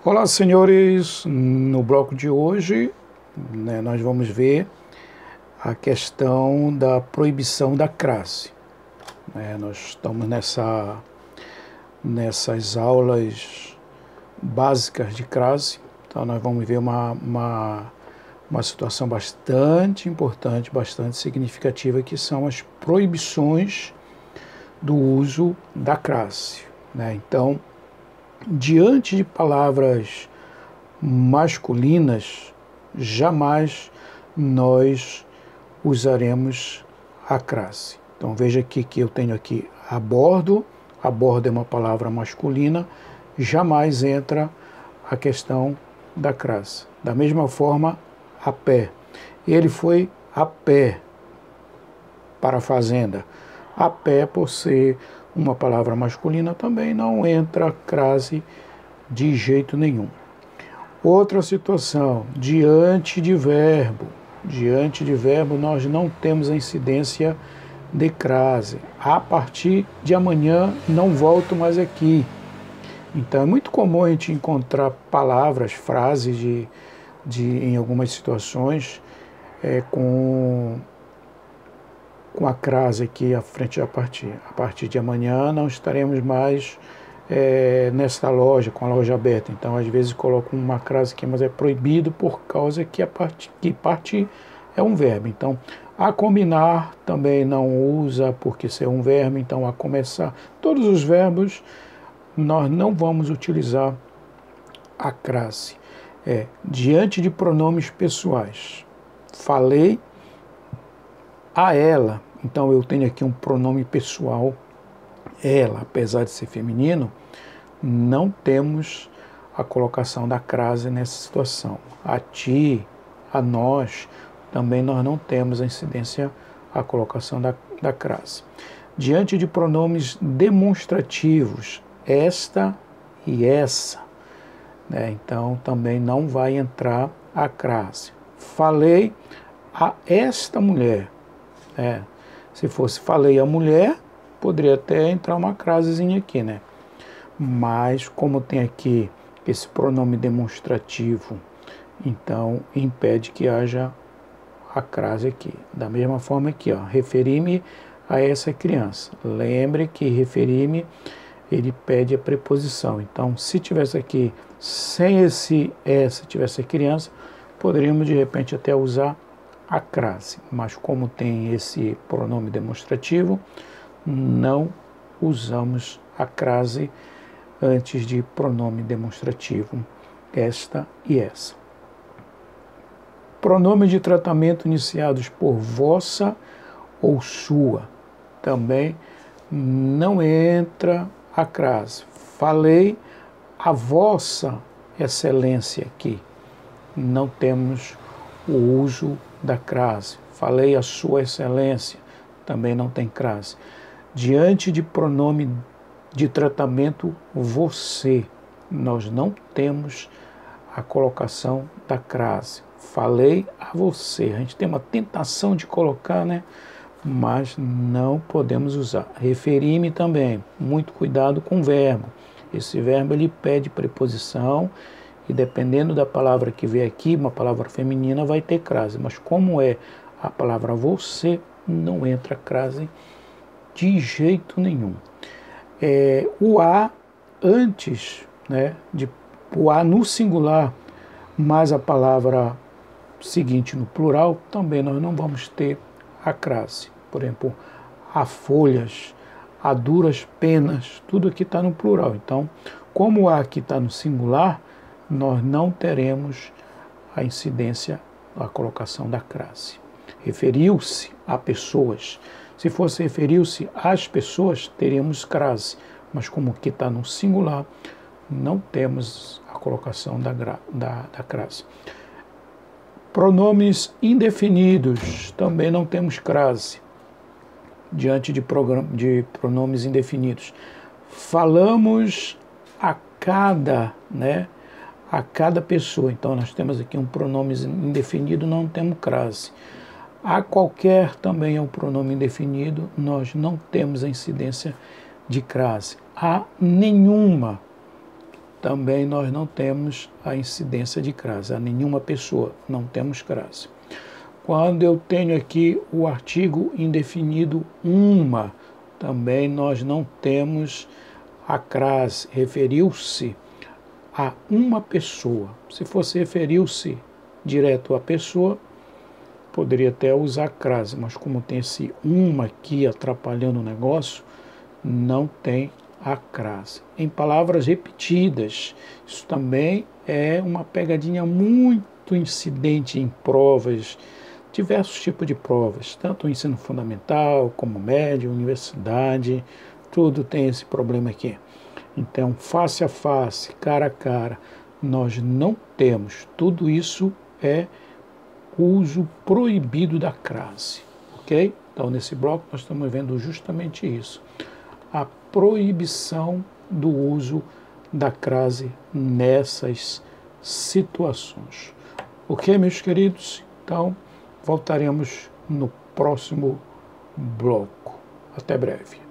Olá, senhores. No bloco de hoje, nós vamos ver a questão da proibição da crase. Nós estamos nessas aulas básicas de crase, então nós vamos ver uma situação bastante importante, bastante significativa, que são as proibições do uso da crase. Então, diante de palavras masculinas, jamais nós usaremos a crase. Então veja aqui que eu tenho aqui abordo é uma palavra masculina, jamais entra a questão da crase. Da mesma forma, a pé. Ele foi a pé para a fazenda. A pé, por ser uma palavra masculina, também não entra crase de jeito nenhum. Outra situação, diante de verbo. Diante de verbo nós não temos a incidência de crase. A partir de amanhã não volto mais aqui. Então é muito comum a gente encontrar palavras, frases em algumas situações com a crase aqui à frente. A partir de amanhã não estaremos mais nessa loja, com a loja aberta. Então às vezes colocam uma crase aqui, mas é proibido por causa que partir é um verbo. Então a combinar também não usa, porque ser um verbo. Então a começar, todos os verbos nós não vamos utilizar a crase. Diante de pronomes pessoais, falei a ela. Então eu tenho aqui um pronome pessoal, ela, apesar de ser feminino, não temos a colocação da crase nessa situação. A ti, a nós, também nós não temos a incidência, a colocação da crase. Diante de pronomes demonstrativos, esta e essa, então também não vai entrar a crase. Falei a esta mulher. Se fosse falei a mulher, poderia até entrar uma crasezinha aqui, Mas como tem aqui esse pronome demonstrativo, então impede que haja a crase aqui. Da mesma forma aqui, referi-me a essa criança. Lembre que referir-me, ele pede a preposição. Então, se tivesse aqui sem essa, tivesse a criança, poderíamos de repente até usar a crase, mas como tem esse pronome demonstrativo, não usamos a crase antes de pronome demonstrativo, esta e essa. Pronomes de tratamento iniciados por vossa ou sua, também não entra a crase. Falei a vossa excelência aqui, não temos o uso da crase. Falei a sua excelência, também não tem crase. Diante de pronome de tratamento você, nós não temos a colocação da crase. Falei a você, a gente tem uma tentação de colocar, mas não podemos usar. Referi-me também, muito cuidado com o verbo. Esse verbo ele pede preposição, e dependendo da palavra que vier aqui, uma palavra feminina vai ter crase, mas como é a palavra você, não entra crase de jeito nenhum. O a antes, o a no singular, mais a palavra seguinte no plural, também nós não vamos ter a crase. Por exemplo, a folhas, a duras penas, tudo aqui está no plural. Então, como o a aqui está no singular, nós não teremos a incidência, a colocação da crase. Referiu-se a pessoas. Se fosse referiu-se às pessoas, teríamos crase, mas como aqui está no singular, não temos a colocação da crase. Pronomes indefinidos, também não temos crase, diante de pronomes indefinidos. Falamos a cada, a cada pessoa. Então nós temos aqui um pronome indefinido, não temos crase. A qualquer também é um pronome indefinido, nós não temos a incidência de crase. A nenhuma também nós não temos a incidência de crase. A nenhuma pessoa não temos crase. Quando eu tenho aqui o artigo indefinido uma, também nós não temos a crase. Referiu-se a uma pessoa. Se fosse referiu-se direto à pessoa, poderia até usar crase, mas como tem esse uma aqui atrapalhando o negócio, não tem a crase. Em palavras repetidas, isso também é uma pegadinha muito incidente em provas, diversos tipos de provas, tanto o ensino fundamental como médio, universidade, tudo tem esse problema aqui. Então, face a face, cara a cara, nós não temos. Tudo isso é uso proibido da crase, ok? Então, nesse bloco, nós estamos vendo justamente isso. A proibição do uso da crase nessas situações. Ok, meus queridos? Então, voltaremos no próximo bloco. Até breve.